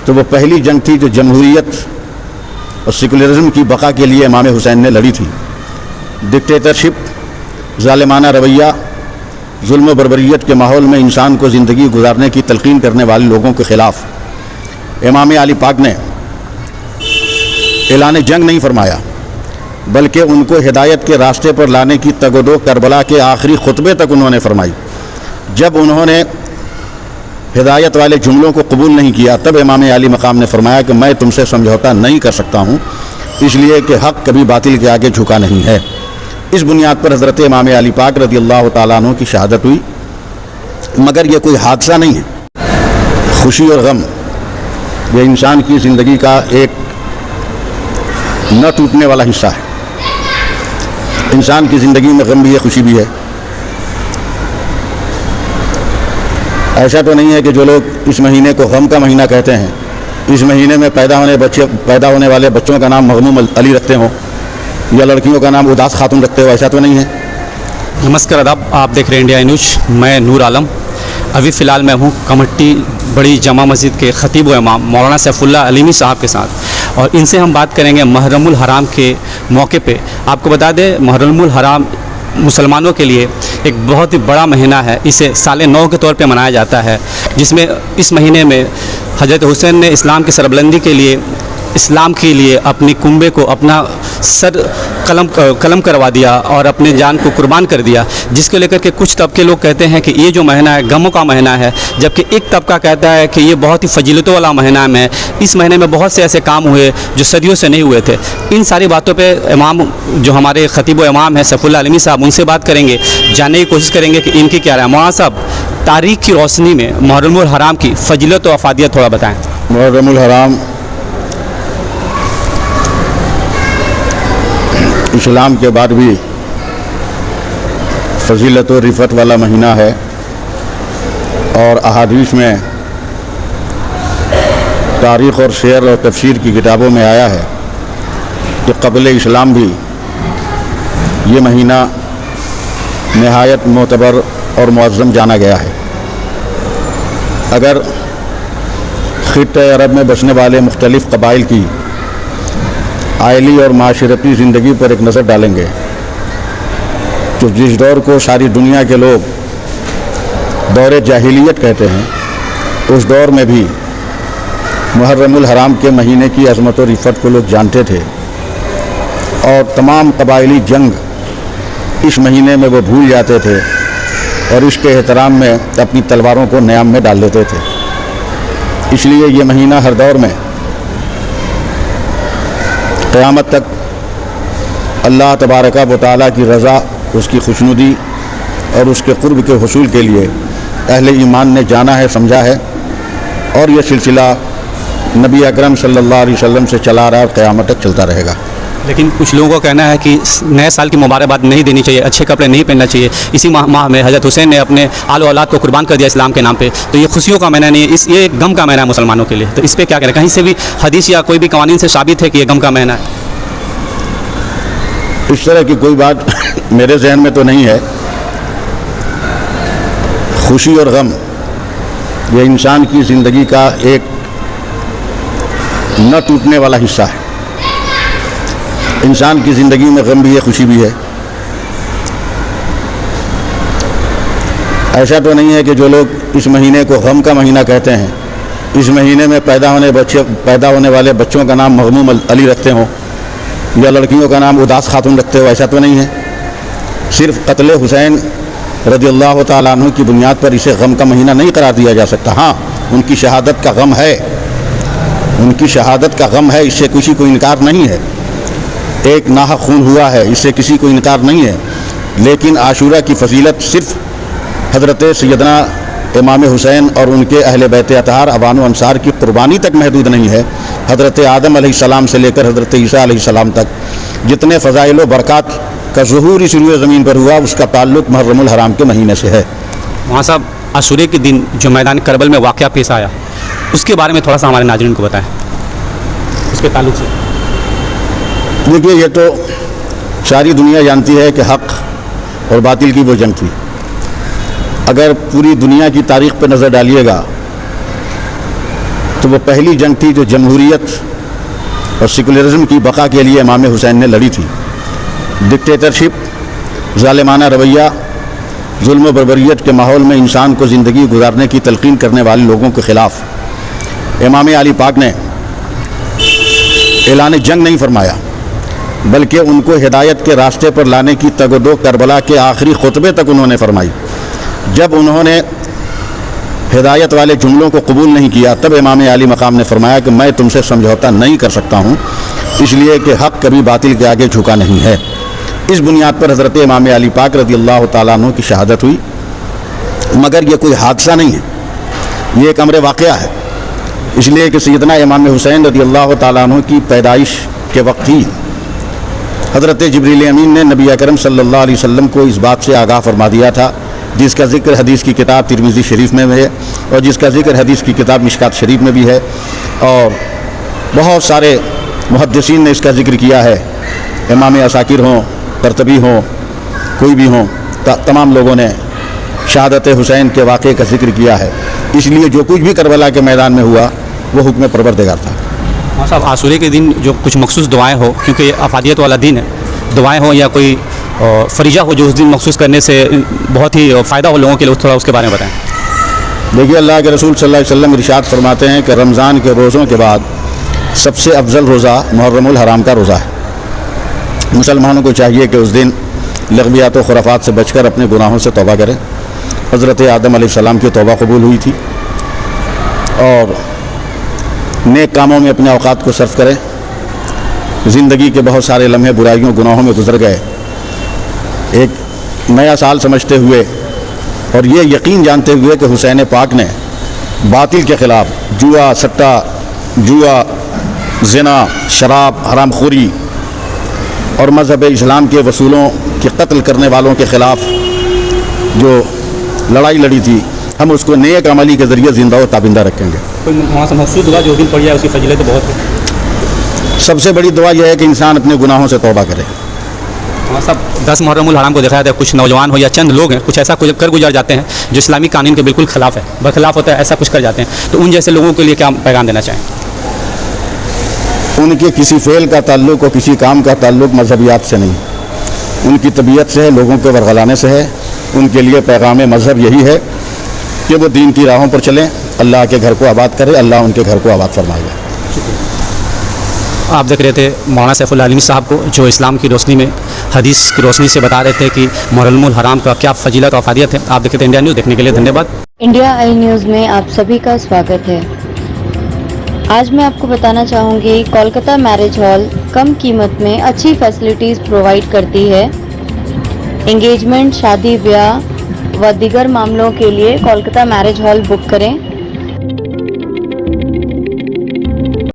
تو وہ پہلی جنگ تھی جو جمہوریت اور سیکولرزم کی بقا کے لیے امام حسین نے لڑی تھی۔ ڈکٹیٹرشپ، ظالمانہ رویہ، ظلم و بربریت کے ماحول میں انسان کو زندگی گزارنے کی تلقین کرنے والے لوگوں کے خلاف امام علی پاک نے اعلان جنگ نہیں فرمایا، بلکہ ان کو ہدایت کے راستے پر لانے کی تگ و دو کربلا کے آخری خطبے تک انہوں نے فرمائی۔ جب انہوں نے ہدایت والے جملوں کو قبول نہیں کیا، تب امام علی مقام نے فرمایا کہ میں تم سے سمجھوتا نہیں کر سکتا ہوں، اس لیے کہ حق کبھی باطل کے آگے جھکا نہیں ہے۔ اس بنیاد پر حضرت امام علی پاک رضی اللہ تعالیٰ عنہ کی شہادت ہوئی، مگر یہ کوئی حادثہ نہیں ہے۔ خوشی اور غم یہ انسان کی زندگی کا ایک نہ ٹوٹنے والا حصہ ہے۔ انسان کی زندگی میں غم بھی ہے، خوشی بھی ہے۔ ایسا تو نہیں ہے کہ جو لوگ اس مہینے کو غم کا مہینہ کہتے ہیں، اس مہینے میں پیدا ہونے والے بچوں کا نام مغموم علی رکھتے ہوں یا لڑکیوں کا نام اداس خاتون رکھتے ہو، ایسا تو نہیں ہے۔ نمسکار آداب، آپ دیکھ رہے ہیں انڈیا نیوز، میں نور عالم۔ ابھی فی الحال میں ہوں کمٹی بڑی جامع مسجد کے خطیب و امام مولانا سیف اللہ علیمی صاحب کے ساتھ، اور ان سے ہم بات کریں گے محرم الحرام کے موقع پہ۔ آپ کو بتا دیں محرم الحرام مسلمانوں کے لیے ایک بہت ہی بڑا مہینہ ہے، اسے سال نو کے طور پہ منایا جاتا ہے، جس میں اس مہینے میں حضرت حسین نے اسلام کی سربلندی کے لیے، اسلام کے لیے اپنی کنبے کو، اپنا سر قلم کروا دیا اور اپنے جان کو قربان کر دیا، جس کو لے کر کے کچھ طبقے لوگ کہتے ہیں کہ یہ جو مہینہ ہے غموں کا مہینہ ہے، جبکہ ایک طبقہ کہتا ہے کہ یہ بہت ہی فضیلتوں والا مہینہ ہے۔ اس مہینے میں بہت سے ایسے کام ہوئے جو صدیوں سے نہیں ہوئے تھے۔ ان ساری باتوں پہ امام جو ہمارے خطیب و امام ہیں سیف اللہ علیمی صاحب، ان سے بات کریں گے، جاننے کی کوشش کریں گے کہ ان کی کیا رائے ہے۔ مولانا صاحب، تاریخ کی روشنی میں محرم الحرام کی فضیلت و افادیت تھوڑا بتائیں۔ محرم الحرام اسلام کے بعد بھی فضیلت و رفعت والا مہینہ ہے، اور احادیث میں تاریخ اور سیر اور تفسیر کی کتابوں میں آیا ہے کہ قبل اسلام بھی یہ مہینہ نہایت معتبر اور معظم جانا گیا ہے۔ اگر خطۂ عرب میں بسنے والے مختلف قبائل کی آئلی اور معاشرتی زندگی پر ایک نظر ڈالیں گے تو جس دور کو ساری دنیا کے لوگ دور جاہلیت کہتے ہیں، اس دور میں بھی محرم الحرام کے مہینے کی عظمت و رفعت کو لوگ جانتے تھے، اور تمام قبائلی جنگ اس مہینے میں وہ بھول جاتے تھے اور اس کے احترام میں اپنی تلواروں کو نیام میں ڈال دیتے تھے۔ اس لیے یہ مہینہ ہر دور میں قیامت تک اللہ تبارک و تعالیٰ کی رضا، اس کی خوشنودی اور اس کے قرب کے حصول کے لیے اہل ایمان نے جانا ہے، سمجھا ہے، اور یہ سلسلہ نبی اکرم صلی اللہ علیہ وسلم سے چلا رہا اور قیامت تک چلتا رہے گا۔ لیکن کچھ لوگوں کا کہنا ہے کہ نئے سال کی مبارکباد نہیں دینی چاہیے، اچھے کپڑے نہیں پہننا چاہیے۔ اسی ماہ میں حضرت حسین نے اپنے آل و اولاد کو قربان کر دیا اسلام کے نام پہ، تو یہ خوشیوں کا مہینہ نہیں ہے، یہ ایک غم کا مہینہ ہے مسلمانوں کے لیے۔ تو اس پہ کیا کہنا ہے؟ کہیں سے بھی حدیث یا کوئی بھی قوانین سے ثابت ہے کہ یہ غم کا مہینہ ہے؟ اس طرح کی کوئی بات میرے ذہن میں تو نہیں ہے۔ خوشی اور غم یہ انسان کی زندگی کا ایک نہ ٹوٹنے والا حصہ ہے۔ انسان کی زندگی میں غم بھی ہے، خوشی بھی ہے۔ ایسا تو نہیں ہے کہ جو لوگ اس مہینے کو غم کا مہینہ کہتے ہیں، اس مہینے میں پیدا ہونے والے بچوں کا نام مغموم علی رکھتے ہوں یا لڑکیوں کا نام اداس خاتون رکھتے ہو، ایسا تو نہیں ہے۔ صرف قتل حسین رضی اللہ تعالیٰ عنہ کی بنیاد پر اسے غم کا مہینہ نہیں قرار دیا جا سکتا۔ ہاں، ان کی شہادت کا غم ہے، ان کی شہادت کا غم ہے، اس سے کسی کو انکار نہیں ہے۔ ایک ناحق خون ہوا ہے، اس سے کسی کو انکار نہیں ہے، لیکن عاشورہ کی فضیلت صرف حضرت سیدنا امام حسین اور ان کے اہل بیت اطہار اوان و انصار کی قربانی تک محدود نہیں ہے۔ حضرت آدم علیہ السلام سے لے کر حضرت عیسیٰ علیہ السلام تک جتنے فضائل و برکات کا ظہور اس روئے زمین پر ہوا، اس کا تعلق محرم الحرام کے مہینے سے ہے۔ وہاں صاحب، عاشورے کے دن جو میدان کربل میں واقعہ پیش آیا، اس کے بارے میں تھوڑا سا ہمارے ناظرین کو بتائیں، اس کے تعلق سے۔ دیکھیے، یہ تو ساری دنیا جانتی ہے کہ حق اور باطل کی وہ جنگ تھی۔ اگر پوری دنیا کی تاریخ پہ نظر ڈالیے گا تو وہ پہلی جنگ تھی جو جمہوریت اور سیکولرزم کی بقا کے لیے امام حسین نے لڑی تھی. ڈکٹیٹرشپ، ظالمانہ رویہ، ظلم و بربریت کے ماحول میں انسان کو زندگی گزارنے کی تلقین کرنے والے لوگوں کے خلاف امام علی پاک نے اعلان جنگ نہیں فرمایا، بلکہ ان کو ہدایت کے راستے پر لانے کی تگ و دو کربلا کے آخری خطبے تک انہوں نے فرمائی. جب انہوں نے ہدایت والے جملوں کو قبول نہیں کیا تب امام علی مقام نے فرمایا کہ میں تم سے سمجھوتا نہیں کر سکتا ہوں، اس لیے کہ حق کبھی باطل کے آگے جھکا نہیں ہے. اس بنیاد پر حضرت امام علی پاک رضی اللہ تعالیٰ عنہ کی شہادت ہوئی. مگر یہ کوئی حادثہ نہیں ہے، یہ ایک امر واقعہ ہے، اس لیے کہ سیدنا امام حسین رضی اللہ تعالیٰ عنہ کی پیدائش کے وقت ہی حضرت جبریل امین نے نبی اکرم صلی اللہ علیہ وسلم کو اس بات سے آگاہ فرما دیا تھا، جس کا ذکر حدیث کی کتاب ترمذی شریف میں ہے اور جس کا ذکر حدیث کی کتاب مشکات شریف میں بھی ہے، اور بہت سارے محدثین نے اس کا ذکر کیا ہے. امام عساکر ہوں، قرطبی ہوں، کوئی بھی ہوں، تمام لوگوں نے شہادت حسین کے واقعے کا ذکر کیا ہے. اس لیے جو کچھ بھی کربلا کے میدان میں ہوا وہ حکم پروردگار تھا. صاحب عاشورے کے دن جو کچھ مخصوص دعائیں ہو، کیونکہ یہ افادیت والا دن ہے، دعائیں ہوں یا کوئی فریضہ ہو جو اس دن مخصوص کرنے سے بہت ہی فائدہ ہو لوگوں کے لیے، تھوڑا اس کے بارے میں بتائیں. دیکھیے، اللہ کے رسول صلی اللہ علیہ وسلم ارشاد فرماتے ہیں کہ رمضان کے روزوں کے بعد سب سے افضل روزہ محرم الحرام کا روزہ ہے. مسلمانوں کو چاہیے کہ اس دن لغویات و خرافات سے بچ کر اپنے گناہوں سے توبہ کریں. حضرت آدم علیہ السلام کی توبہ قبول ہوئی تھی، اور نیک کاموں میں اپنے اوقات کو صرف کریں. زندگی کے بہت سارے لمحے برائیوں گناہوں میں گزر گئے. ایک نیا سال سمجھتے ہوئے اور یہ یقین جانتے ہوئے کہ حسین پاک نے باطل کے خلاف جوا، زنا، شراب، حرام خوری اور مذہب اسلام کے وصولوں کے قتل کرنے والوں کے خلاف جو لڑائی لڑی تھی، ہم اس کو نیک عملی کے ذریعے زندہ و تابندہ رکھیں گے. وہاں سے مقصود دعا جو دن پڑ جائے اس کی فضیلت بہت ہے. سب سے بڑی دعا یہ ہے کہ انسان اپنے گناہوں سے توبہ کرے. ہاں صاحب 10 محرم الحرام کو دیکھا جاتا ہے، کچھ نوجوان ہو یا چند لوگ ہیں کچھ ایسا کر گزار جاتے ہیں جو اسلامی قانون کے بالکل خلاف ہے، برخلاف ہوتا ہے، ایسا کچھ کر جاتے ہیں، تو ان جیسے لوگوں کے لیے کیا پیغام دینا چاہیں؟ ان کے کسی فعل کا تعلق اور کسی کام کا تعلق مذہبیات سے نہیں، ان کی طبیعت سے ہے، لوگوں کے ورغلانے سے ہے. ان کے لیے پیغام مذہب یہی ہے کہ وہ دین کی راہوں پر چلیں، اللہ کے گھر کو آباد کرے، اللہ ان کے گھر کو آباد فرمائے گا. آپ دیکھ رہے تھے مولانا سیف اللہ علیمی صاحب کو، جو اسلام کی روشنی میں حدیث کی روشنی سے بتا رہے تھے کہ محرم الحرام کا کیا فضیلت اور افادیت ہے. آپ دیکھتے ہیں انڈیا نیوز، دیکھنے کے لیے دھنیہ واد. انڈیا آئی نیوز میں آپ سبھی کا سواگت ہے. آج میں آپ کو بتانا چاہوں گی کولکتہ میرج ہال کم قیمت میں اچھی فیسلٹیز پرووائڈ کرتی ہے. انگیجمنٹ، شادی بیاہ و دیگر معاملوں کے لیے کولکتہ میرج ہال بک کریں.